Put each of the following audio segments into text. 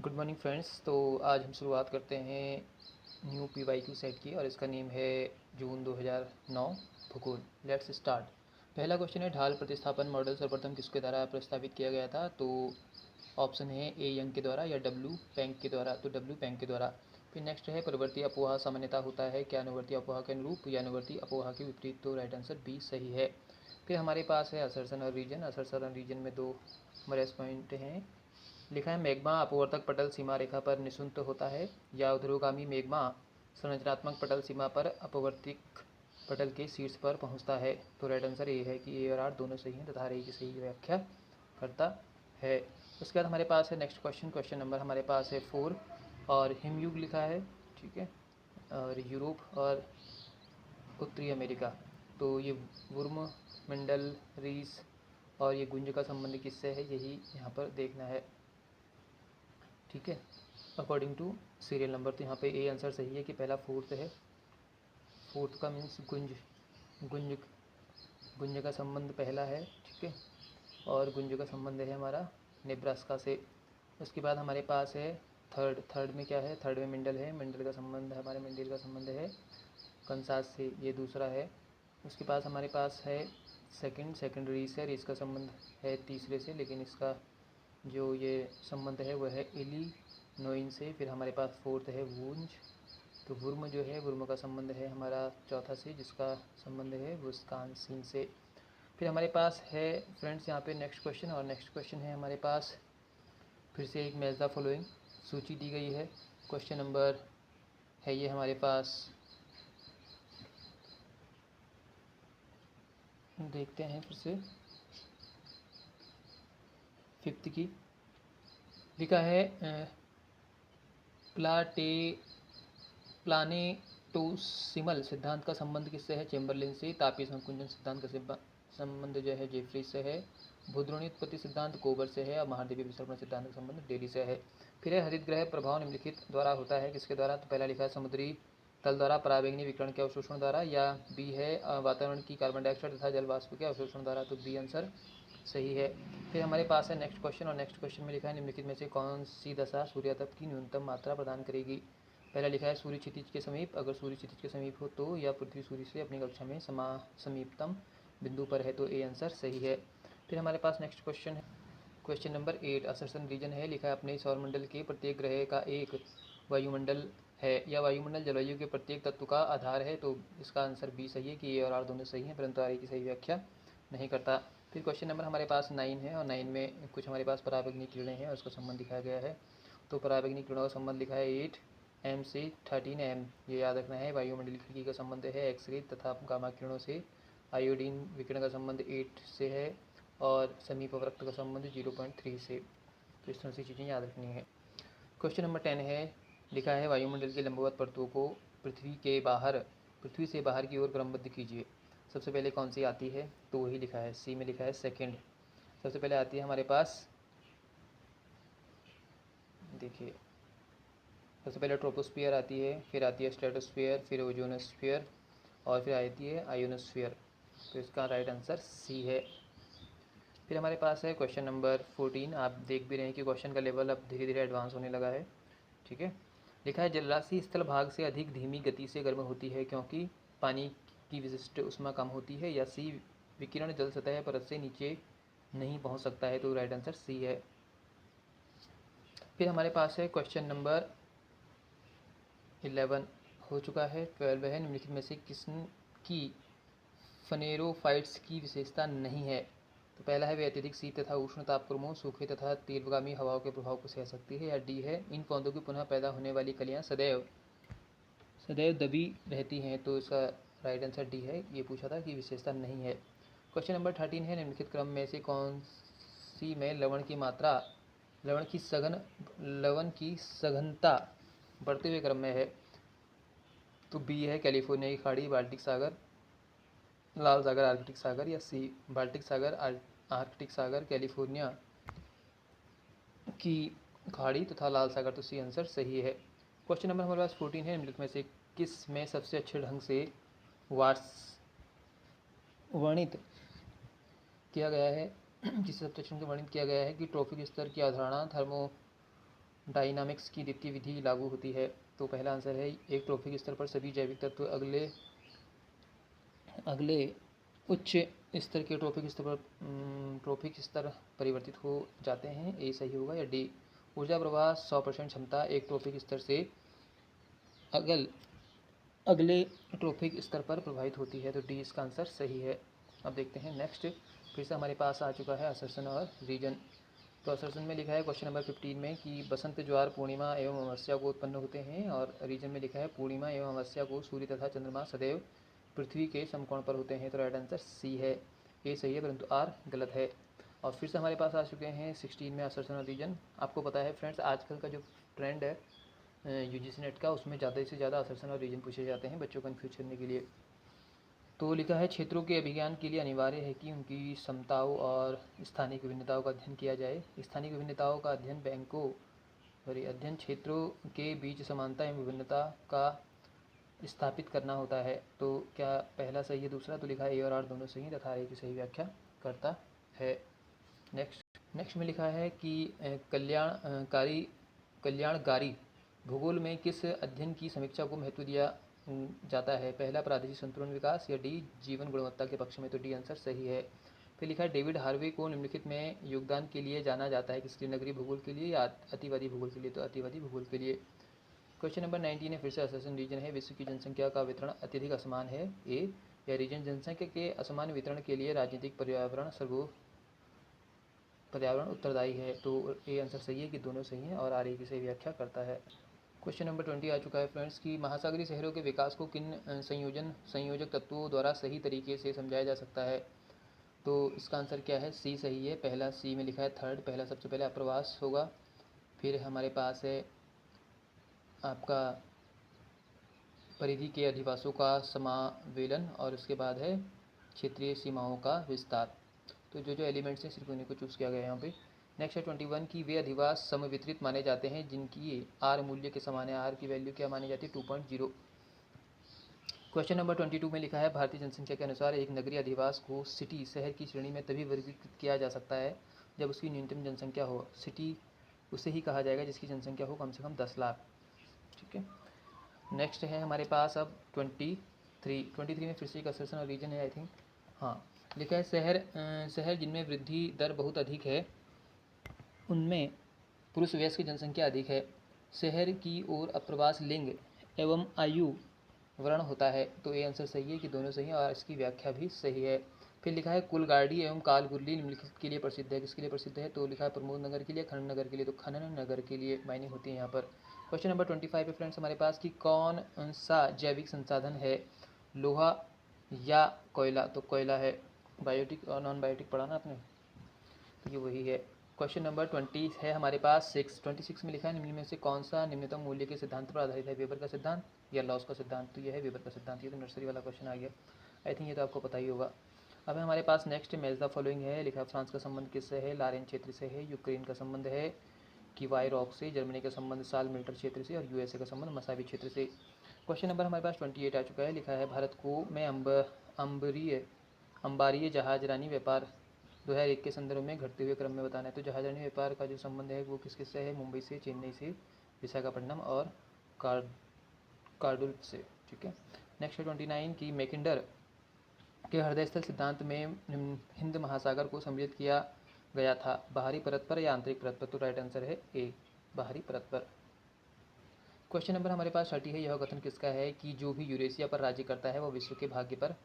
Good morning friends. तो आज हम शुरुआत करते हैं न्यू PYQ सेट की और इसका नेम है जून 2009 भूगोल। Let's start. पहला क्वेश्चन है, ढाल प्रतिस्थापन मॉडल सर्वप्रथम किसके द्वारा प्रस्तावित किया गया था? तो ऑप्शन है ए यंग के द्वारा या डब्ल्यू पेंक के द्वारा। तो डब्ल्यू पेंक के द्वारा। फिर नेक्स्ट है, परिवर्ती अपोहा सामान्यता होता है क्या अनुवर्ती अपोहा के अनुरूप या अनुवर्ती अपोहा के विपरीत? तो राइट आंसर बी सही है। फिर हमारे पास है असर्सन और रीजन। असर्सन और रीजन में दो हमारे पॉइंट हैं। लिखा है, मैग्मा अपवर्तक पटल सीमा रेखा पर निःशुल्क होता है या ऊर्ध्वगामी मैग्मा संरचनात्मक पटल सीमा पर अपवर्तिक पटल के शीर्ष पर पहुंचता है? तो राइट आंसर ये है कि ए और आर दोनों सही हैं तथा ए की सही व्याख्या करता है। उसके बाद हमारे पास है नेक्स्ट क्वेश्चन। क्वेश्चन नंबर हमारे पास है 4 और हिमयुग लिखा है, ठीक है, और यूरोप और उत्तरी अमेरिका। तो ये वुर्म मंडल रीस और ये गुंज का संबंध किससे है, यही यहाँ पर देखना है, ठीक है, अकॉर्डिंग टू सीरियल नंबर। तो यहाँ पे ए आंसर सही है कि पहला फोर्थ है। फोर्थ का मीन्स गुंज, गुंज गुंज का संबंध पहला है, ठीक है, और गुंज का संबंध है हमारा नेब्रास्का से। उसके बाद हमारे पास है थर्ड। थर्ड में क्या है? थर्ड में मंडल है, मंडल का संबंध हमारे मंडल का संबंध है कंसास से, ये दूसरा है। उसके पास हमारे पास है सेकंड। सेकंड रीस है, रीस का संबंध है तीसरे से, लेकिन इसका जो ये संबंध है वह है इलिनोइन से। फिर हमारे पास फोर्थ है वुंज। तो वुर्म जो है, वुर्म का संबंध है हमारा चौथा से, जिसका संबंध है विस्कॉन्सिन से। फिर हमारे पास है फ्रेंड्स यहाँ पे नेक्स्ट क्वेश्चन, और नेक्स्ट क्वेश्चन है हमारे पास फिर से एक मैच द फॉलोइंग सूची दी गई है। क्वेश्चन नंबर है ये हमारे पास, देखते हैं फिर से फिफ्थ की। लिखा है प्लाटे प्लानेटोसिमल सिद्धांत का संबंध किससे है? चेम्बरलिन से। तापीय संकुंचन सिद्धांत का संबंध जो है जेफ्री से है। भूद्रोणी उत्पत्ति सिद्धांत कोबर से है और महाद्वीपीय विसर्पण सिद्धांत का संबंध डेली से है। फिर है, हरित ग्रह प्रभाव निम्नलिखित द्वारा होता है किसके द्वारा? तो पहला लिखा है समुद्री तल द्वारा पराबैंगनी विकिरण के अवशोषण द्वारा, या बी है वातावरण की कार्बन डाइऑक्साइड तथा जल वाष्प के अवशोषण द्वारा। तो बी आंसर सही है। फिर हमारे पास है नेक्स्ट क्वेश्चन, और नेक्स्ट क्वेश्चन में लिखा है, निम्नलिखित में से कौन सी दशा सूर्यातप की न्यूनतम मात्रा प्रदान करेगी? पहला लिखा है सूर्य क्षितिज के समीप। अगर सूर्य क्षितिज के समीप हो तो, या पृथ्वी सूर्य से अपनी कक्षा में समीपतम बिंदु पर है। तो ए आंसर सही है। फिर हमारे पास नेक्स्ट क्वेश्चन है, क्वेश्चन नंबर 8 असर्सन रीजन है। लिखा है, अपने सौरमंडल के प्रत्येक ग्रह का एक वायुमंडल है या वायुमंडल जलवायु के प्रत्येक तत्व का आधार है। तो इसका आंसर बी सही है कि ए और आर दोनों सही हैं, परंतु आर ए की सही व्याख्या नहीं करता। फिर क्वेश्चन नंबर हमारे पास 9 है, और 9 में कुछ हमारे पास पराबैंगनी किरणें हैं और उसका संबंध दिखाया गया है। तो पराबैंगनी किरणों का संबंध लिखा है 8m से 13m, ये याद रखना है। वायुमंडलीय खिड़की का संबंध है एक्सरे तथा गामा किरणों से। आयोडीन विकिरण का संबंध 8 से है और समीपवर्त का संबंध 0.3 से। तो इस तरह से चीज़ें याद रखनी है। क्वेश्चन नंबर 10 है, लिखा है, वायुमंडल की लंबवत परतों को पृथ्वी से बाहर की ओर क्रमबद्ध कीजिए। सबसे पहले कौन सी आती है? तो वही लिखा है, सी में लिखा है सेकंड। सबसे पहले आती है हमारे पास, देखिए, सबसे पहले ट्रोपोस्फियर आती है, फिर आती है स्ट्रेटोस्फियर, फिर ओजोनोस्फियर और फिर आती है आयोनोस्फियर। तो इसका राइट आंसर सी है। फिर हमारे पास है क्वेश्चन नंबर 14। आप देख भी रहे हैं कि क्वेश्चन का लेवल अब धीरे धीरे एडवांस होने लगा है, ठीक है। लिखा है, जलराशि स्थल भाग से अधिक धीमी गति से गर्म होती है क्योंकि पानी की विशिष्ट ऊष्मा कम होती है, या सी विकिरण जल सतह परत से नीचे नहीं पहुंच सकता है। तो राइट आंसर सी है। फिर हमारे पास है क्वेश्चन नंबर 11 हो चुका है। 12 है, निम्नलिखित में से किसकी फनेरोफाइट्स की विशेषता नहीं है? तो पहला है, वे अत्यधिक शीत तथा उष्ण तापक्रमों, सूखे तथा तीव्रगामी हवाओं के प्रभाव को सह सकती है, या डी है, इन पौधों की पुनः पैदा होने वाली कलियां सदैव दबी रहती हैं। तो इसका राइट आंसर डी है, ये पूछा था कि विशेषता नहीं है। क्वेश्चन नंबर 13 है, निम्नलिखित क्रम में से कौन सी में लवण की मात्रा, लवण की सघनता बढ़ते हुए क्रम में है? तो बी है, कैलिफोर्निया की खाड़ी, बाल्टिक सागर, लाल सागर, आर्कटिक सागर, या सी बाल्टिक सागर, आर्कटिक सागर, कैलिफोर्निया की खाड़ी तथा लाल सागर। तो सी आंसर सही है। क्वेश्चन नंबर हमारे पास 14 है, निम्नलिखित में से किस में सबसे अच्छे ढंग से वर्णित किया गया है जिसे सबसे अच्छे ढंग से वर्णित किया गया है कि ट्रॉफिक स्तर की अवधारणा डायनामिक्स की द्वितीय विधि लागू होती है? तो पहला आंसर है एक ट्रॉफिक स्तर पर सभी जैविक तत्व अगले अगले उच्च स्तर के ट्रॉफिक स्तर परिवर्तित हो जाते हैं, ए सही होगा। या डी ऊर्जा प्रवाह 100% क्षमता एक ट्रॉफिक स्तर से अगल अगले ट्रॉफिक स्तर पर प्रभावित होती है, तो डी इसका आंसर सही है। अब देखते हैं नेक्स्ट, फिर से हमारे पास आ चुका है असर्शन और रीजन। तो असर्शन में लिखा है क्वेश्चन नंबर 15 में कि बसंत ज्वार पूर्णिमा एवं अमावस्या को उत्पन्न होते हैं, और रीजन में लिखा है पूर्णिमा एवं अमावस्या को सूर्य तथा चंद्रमा सदैव पृथ्वी के समकोण पर होते हैं, तो राइट आंसर सी है, ए सही है परंतु आर गलत है। और फिर से हमारे पास आ चुके हैं 16 में असर्शन और रीजन। आपको पता है फ्रेंड्स, आजकल का जो ट्रेंड है यूजीसी नेट का, उसमें ज़्यादा से ज़्यादा असर्शन और रीजन पूछे जाते हैं बच्चों को कन्फ्यूज करने के लिए। तो लिखा है क्षेत्रों के अभिज्ञान के लिए अनिवार्य है कि उनकी समताओं और स्थानिक विभिन्नताओं का अध्ययन किया जाए। स्थानिक विभिन्नताओं का अध्ययन बैंकों अध्ययन क्षेत्रों के बीच समानता एवं विभिन्नता का स्थापित करना होता है। तो क्या पहला सही है दूसरा? तो लिखा है ए और आर दोनों सही तथा ए की सही व्याख्या करता है। नेक्स्ट में लिखा है कि कल्याणकारी भूगोल में किस अध्ययन की समीक्षा को महत्व दिया जाता है? पहला प्रादेशिक संतुलन विकास, या डी जीवन गुणवत्ता के पक्ष में, तो डी आंसर सही है। फिर लिखा है डेविड हार्वे को निम्नलिखित में योगदान के लिए जाना जाता है, किसके लिए? नगरीय भूगोल के लिए या अतिवादी भूगोल के लिए? तो अतिवादी भूगोल के लिए। क्वेश्चन नंबर 19 है, फिर से असर्शन रीजन है। विश्व की जनसंख्या का वितरण अत्यधिक असमान है, ए या रीजन जनसंख्या के असमान वितरण के लिए राजनीतिक पर्यावरण उत्तरदायी है, तो ए आंसर सही है कि दोनों सही हैं, और आर ए की सही व्याख्या करता है। क्वेश्चन नंबर 20 आ चुका है फ्रेंड्स कि महासागरीय शहरों के विकास को किन संयोजक तत्वों द्वारा सही तरीके से समझाया जा सकता है? तो इसका आंसर क्या है? सी सही है। पहला सी में लिखा है थर्ड, पहला सबसे पहले अप्रवास होगा, फिर हमारे पास है आपका परिधि के अधिवासों का समावेलन, और उसके बाद है क्षेत्रीय सीमाओं का विस्तार। तो जो एलिमेंट्स हैं सिर्फ उन्हीं को चूज़ किया गया है यहाँ पे। नेक्स्ट है 21 की वे अधिवास समवितरित माने जाते हैं जिनकी आर मूल्य के समान है। आर की वैल्यू क्या मानी जाती है? 2.0। क्वेश्चन नंबर 22 में लिखा है भारतीय जनसंख्या के अनुसार एक नगरीय अधिवास को सिटी शहर की श्रेणी में तभी वर्गीकृत किया जा सकता है जब उसकी न्यूनतम जनसंख्या हो। सिटी उसे ही कहा जाएगा जिसकी जनसंख्या हो कम से कम 10 लाख। ठीक है। नेक्स्ट है हमारे पास अब 23 में फिर से एक असर्शन और रीजन है आई थिंक। हाँ, लिखा है शहर जिनमें वृद्धि दर बहुत अधिक है उनमें पुरुष वयस्क की जनसंख्या अधिक है। शहर की ओर अप्रवास लिंग एवं आयु वर्ण होता है, तो ये आंसर सही है कि दोनों सही है, और इसकी व्याख्या भी सही है। फिर लिखा है कुलगाड़ी एवं कालगुर्ली निम्नलिखित के लिए प्रसिद्ध है, किसके लिए प्रसिद्ध है? तो लिखा है प्रमोद नगर के लिए, खनन नगर के लिए, तो खनन नगर के लिए मायने होती है यहाँ पर। क्वेश्चन नंबर 25 पे फ्रेंड्स हमारे पास कि कौन सा जैविक संसाधन है लोहा या कोयला? तो कोयला है। बायोटिक और नॉन बायोटिक पढ़ा ना आपने, तो ये वही है। क्वेश्चन नंबर 20 है हमारे पास 26 में लिखा है निम्न में से कौन सा निम्नतम मूल्य के सिद्धांत पर आधारित है? वेबर का सिद्धांत या लॉस का सिद्धांत? तो ये है वेबर का सिद्धांत। ये तो नर्सरी वाला क्वेश्चन आ गया, आई थिंक ये तो आपको पता ही होगा। अब हमारे पास नेक्स्ट मैच द फॉलोइंग है। लिखा फ्रांस का संबंध किससे है? लारेन क्षेत्र से है। यूक्रेन का संबंध है किवाई रॉक से। जर्मनी का संबंध साल मिल्टर क्षेत्र से, और यूएसए का संबंध मसावी क्षेत्र से। क्वेश्चन नंबर हमारे पास 28 आ चुका है। लिखा है भारत को में अंबारीय जहाजरानी व्यापार 2001 के संदर्भ में घटते हुए क्रम में बताना है। तो जहाजरानी व्यापार का जो संबंध है वो किस किससे है? मुंबई से, चेन्नई से, विशाखापट्टनम और कार्डुल से। ठीक है। नेक्स्ट है 29 की मैकिंडर के हृदय स्थल सिद्धांत में हिंद महासागर को सम्मिलित किया गया था, बाहरी परत पर या आंतरिक परत पर? तो राइट आंसर है ए, बाहरी परत पर। क्वेश्चन नंबर हमारे पास 30 है। यह कथन किसका है कि जो भी यूरेशिया पर राज्य करता है वह विश्व के भाग्य पर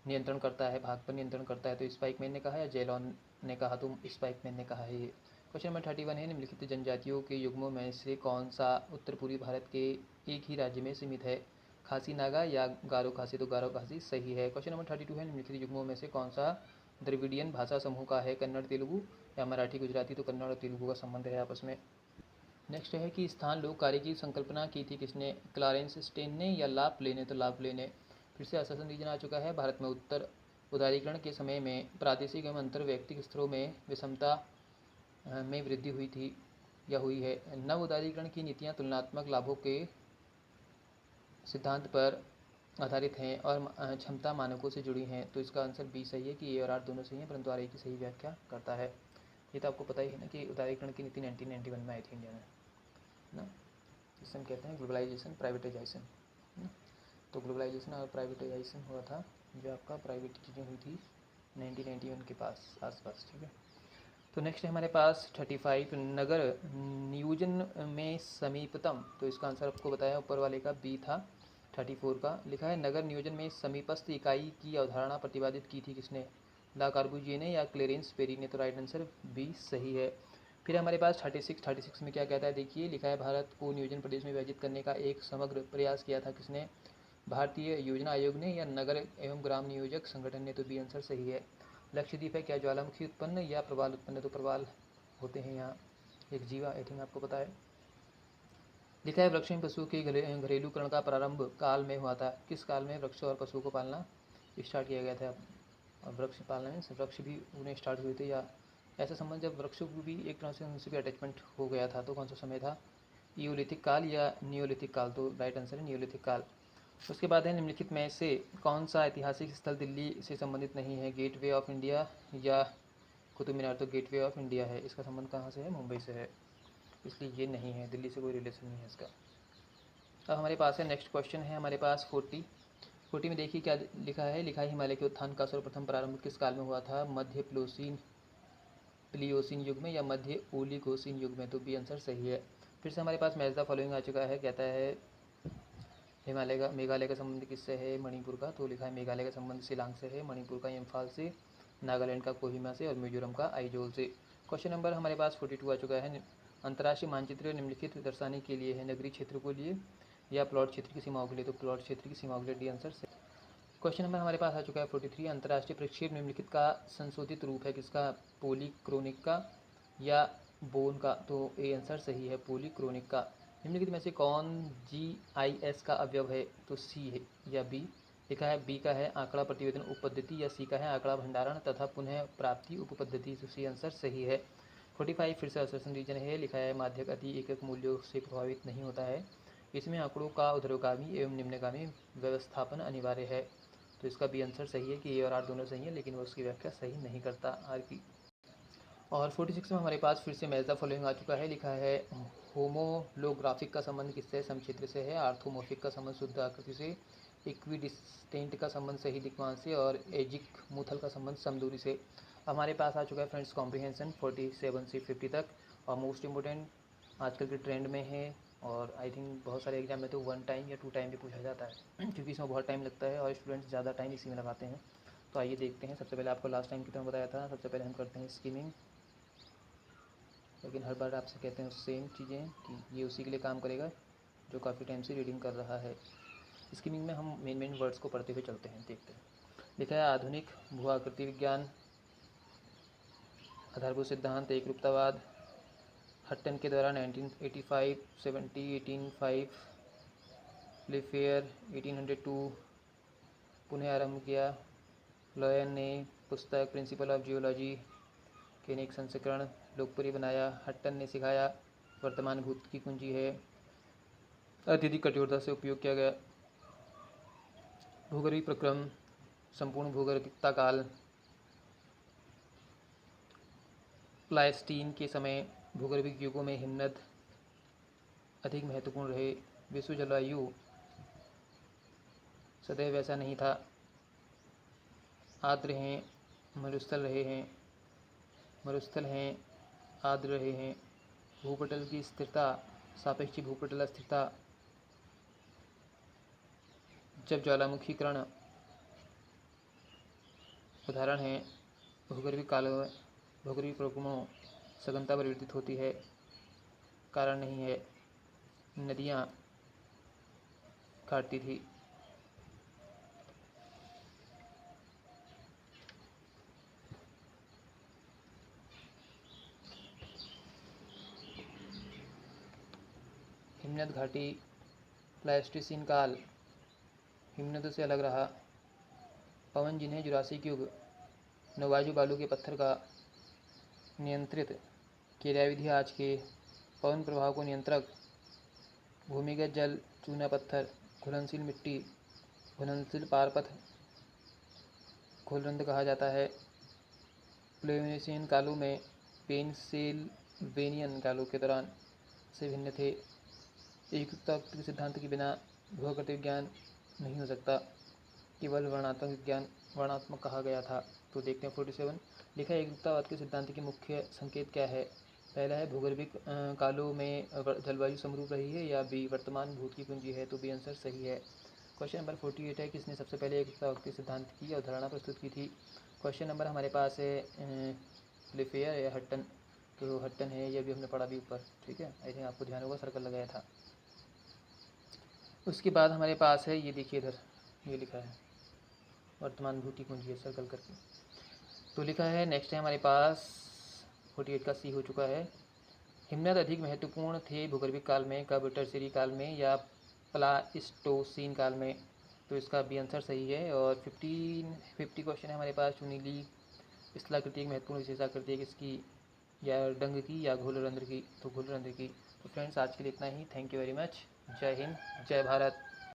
नियंत्रण करता है, भाग पर नियंत्रण करता है? तो स्पाइकमैन ने कहा या जेलॉन ने कहा? तो स्पाइकमैन ने कहा है ये। क्वेश्चन नंबर 31 है निम्नलिखित जनजातियों के युग्मों में से कौन सा उत्तर पूर्वी भारत के एक ही राज्य में सीमित है? खासी नागा या गारो खासी? तो गारो खासी सही है। क्वेश्चन नंबर 32 है निम्नलिखित युग्मों में से कौन सा द्रविडियन भाषा समूह का है? कन्नड़ तेलुगु या मराठी गुजराती? तो कन्नड़ और तेलुगु का संबंध है आपस में। नेक्स्ट है कि स्थान लोक कार्य की संकल्पना की थी किसने? क्लारेंस स्टेन ने या ला प्ले ने? तो ला प्ले ने। फिर से असर्शन रीजन आ चुका है। भारत में उत्तर उदारीकरण के समय में प्रादेशिक एवं अंतर व्यक्तिगत स्तरों में विषमता में वृद्धि हुई थी या हुई है। नव उदारीकरण की नीतियाँ तुलनात्मक लाभों के सिद्धांत पर आधारित हैं और क्षमता मानकों से जुड़ी हैं, तो इसका आंसर बी सही है कि ए और आर दोनों सही हैं, परंतु आर ए की सही व्याख्या करता है। ये तो आपको पता ही है ना कि उदारीकरण की नीति 1991 में आई थी इंडिया में। ना, जिसे हम कहते हैं ग्लोबलाइजेशन प्राइवेटाइजेशन, है ना। तो ग्लोबलाइजेशन और प्राइवेटाइजेशन हुआ था, जो आपका प्राइवेट चीज़ें हुई थी 1991 के आसपास, ठीक है। तो नेक्स्ट है हमारे पास 35, नगर नियोजन में समीपतम, तो इसका आंसर आपको बताया ऊपर वाले का बी था। 34 का लिखा है, नगर नियोजन में समीपस्थ इकाई की अवधारणा प्रतिपादित की थी किसने, ला कार्बूजिए ने या क्लेरेंस पेरी ने, तो राइट आंसर बी सही है। फिर हमारे पास 36 में क्या कहता है, देखिए लिखा है, भारत को नियोजन प्रदेश में विभाजित करने का एक समग्र प्रयास किया था किसने, भारतीय योजना आयोग ने या नगर एवं ग्राम नियोजक संगठन ने, तो बी आंसर सही है। लक्षद्वीप है क्या ज्वालामुखी उत्पन्न या प्रवाल उत्पन्न, तो प्रवाल होते हैं यहाँ, एक जीवा, आई थिंक आपको पता है। लिखा है, वृक्ष एवं पशुओं के घरेलूकरण का प्रारंभ काल में हुआ था, किस काल में वृक्ष और पशुओं को पालना स्टार्ट किया गया था। और वृक्ष पालना में वृक्ष भी उन्हें स्टार्ट हुए थे, या ऐसा संबंध जब वृक्षों को भी एक तरह से उनसे भी अटैचमेंट हो गया था, तो कौन सा समय था, यूलिथिक काल या नियोलिथिक काल, तो राइट आंसर है नियोलिथिक काल। उसके बाद है, निम्नलिखित में से कौन सा ऐतिहासिक स्थल दिल्ली से संबंधित नहीं है, गेटवे ऑफ इंडिया या कुतुब मीनार, तो गेटवे ऑफ इंडिया है, इसका संबंध कहाँ से है, मुंबई से है, इसलिए ये नहीं है, दिल्ली से कोई रिलेशन नहीं है इसका। अब हमारे पास है नेक्स्ट क्वेश्चन है हमारे पास 40 में देखिए क्या लिखा है, लिखा है, हिमालय के उत्थान का सर्वप्रथम प्रारंभ किस काल में हुआ था, मध्य प्लियोसीन युग में या मध्य ओलिगोसीन युग में, तो बी आंसर सही है। फिर से हमारे पास मैच द फॉलोइंग आ चुका है, कहता है मेघालय का संबंध किससे है, मणिपुर का, तो लिखा है मेघालय का संबंध शिलांग से है, मणिपुर का इम्फाल से, नागालैंड का कोहिमा से और मिजोरम का आइजोल से। क्वेश्चन नंबर हमारे पास 42 आ चुका है, अंतर्राष्ट्रीय मानचित्र निम्नलिखित दर्शाने के लिए है, नगरीय क्षेत्र को लिए या प्लॉट क्षेत्र की सीमाओं के लिए, तो प्लॉट क्षेत्र की सीमाओं के लिए डी आंसर से। क्वेश्चन नंबर हमारे पास आ चुका है 43, अंतर्राष्ट्रीय प्रक्षेप निम्नलिखित का संशोधित रूप है किसका, पोलीक्रोनिक का या बोन का, तो ए आंसर सही है, पोलीक्रोनिक का। निम्नलिखित में से कौन GIS का अवयव है, तो सी है या बी, लिखा है बी का है आंकड़ा प्रतिवेदन उप पद्धति या सी का है आंकड़ा भंडारण तथा पुनः प्राप्ति उप पद्धति, तो सी आंसर सही है। 45 फिर से असर्शन रीजन है, लिखा है माध्यक अति एकक मूल्यों से प्रभावित नहीं होता है, इसमें आंकड़ों का ऊर्ध्वगामी एवं निम्नगामी व्यवस्थापन अनिवार्य है, तो इसका भी आंसर सही है कि ए और आर दोनों सही है, लेकिन वो उसकी व्याख्या सही नहीं करता आर की। और 46 में हमारे पास फिर से मैच द फॉलोइंग आ चुका है, लिखा है होमोलोग्राफिक का संबंध किससे है, समक्षेत्र से है, आर्थोमोर्फिक का संबंध शुद्ध आकृति से, इक्विडिस्टेंट का संबंध सही दिक्मान से और एजिक मुथल का संबंध समदूरी से। हमारे पास आ चुका है फ्रेंड्स कॉम्प्रिहेंशन 47 से 50 तक, और मोस्ट इम्पोर्टेंट आजकल के ट्रेंड में है, और आई थिंक बहुत सारे एग्जाम में तो 1 टाइम या 2 टाइम भी पूछा जाता है क्योंकि इसमें बहुत टाइम लगता है और स्टूडेंट्स ज़्यादा टाइम इसी में लगाते हैं। तो आइए देखते हैं, सबसे पहले आपको लास्ट टाइम की तरह बताया था, सबसे पहले हम करते हैं स्कीमिंग, लेकिन हर बार आपसे कहते हैं सेम चीज़ें कि ये उसी के लिए काम करेगा जो काफ़ी टाइम से रीडिंग कर रहा है। स्कीमिंग में हम मेन वर्ड्स को पढ़ते हुए चलते हैं, देखते हैं। लिखा है आधुनिक भू आकृति विज्ञान, आधारभूत सिद्धांत, एकरूपतावाद, हट्टन के द्वारा 1985, 70, 1805, प्लेफेयर 1802 पुनः आरंभ किया, लॉयन ने पुस्तक प्रिंसिपल ऑफ जियोलॉजी के एक संस्करण लोकप्रिय बनाया, हट्टन ने सिखाया, वर्तमान भूत की कुंजी है, अत्यधिक कठोरता से उपयोग किया गया, भूगर्भीय प्रक्रम, संपूर्ण भूगर्भिकता काल, प्लाइस्टीन के समय भूगर्भिक युगों में हिमनद अधिक महत्वपूर्ण रहे, विश्व जलवायु सदैव वैसा नहीं था, आर्द्र हैं मरुस्थल हैं आर्द्र रहे हैं, भूपटल की स्थिरता, सापेक्षी भूपटल अस्थिरता, जब ज्वालामुखीकरण उदाहरण है, भूगर्भिक कालों में भूगर्भिक प्रक्रमों सघनता परिवर्तित होती है, कारण नहीं है, नदियाँ काटती थी। हिमनद घाटी, प्लाइस्टोसीन काल, हिमनद से अलग रहा, पवन जिन्हें जुरासिक युग, नवाजु बालू के पत्थर का नियंत्रित क्रियाविधि आज के पवन प्रभाव को नियंत्रक, भूमिगत जल, चूना पत्थर, घुलनशील मिट्टी, घुलनशील पारपथ घोलरंध्र कहा जाता है, प्लेमियोसीन कालों में पेनसिल्वेनियन कालों के दौरान से भिन्न थे, एकता के सिद्धांत के बिना भूआकृति विज्ञान नहीं हो सकता, केवल वर्णात्मक कहा गया था। तो देखते हैं 47। लिखा है एकतावाद के सिद्धांत के मुख्य संकेत क्या है। पहला है भूगर्भिक कालों में जलवायु समरूप रही है, या बी वर्तमान भूत की कुंजी है। तो बी आंसर सही है। क्वेश्चन नंबर 48 है, किसने सबसे पहले एकतावाद के सिद्धांत की अवधारणा प्रस्तुत की थी। क्वेश्चन नंबर हमारे पास है प्लेफेयर या हट्टन। तो हट्टन है, ये भी हमने पढ़ा भी ऊपर, ठीक है, आई थिंक आपको ध्यान होगा, सर्कल लगाया था। उसके बाद हमारे पास है, ये देखिए इधर, ये लिखा है वर्तमान भूत की कुंजी है, सर्कल करके। तो लिखा है नेक्स्ट है हमारे पास 48 का सी हो चुका है। हिमनद अधिक महत्वपूर्ण थे भूगर्भिक काल में, कब, टर्शियरी काल में या प्लाइस्टोसीन काल में। तो इसका भी आंसर सही है। और 50 क्वेश्चन है हमारे पास, चुनीली स्थलाकृति एक महत्वपूर्ण विशेषाकृति है किसकी, या डंग की या घोल रंध्र की। तो घोल रंध्र की। तो फ्रेंड्स आज के लिए इतना ही। Thank you very much. जय हिंद, जय भारत।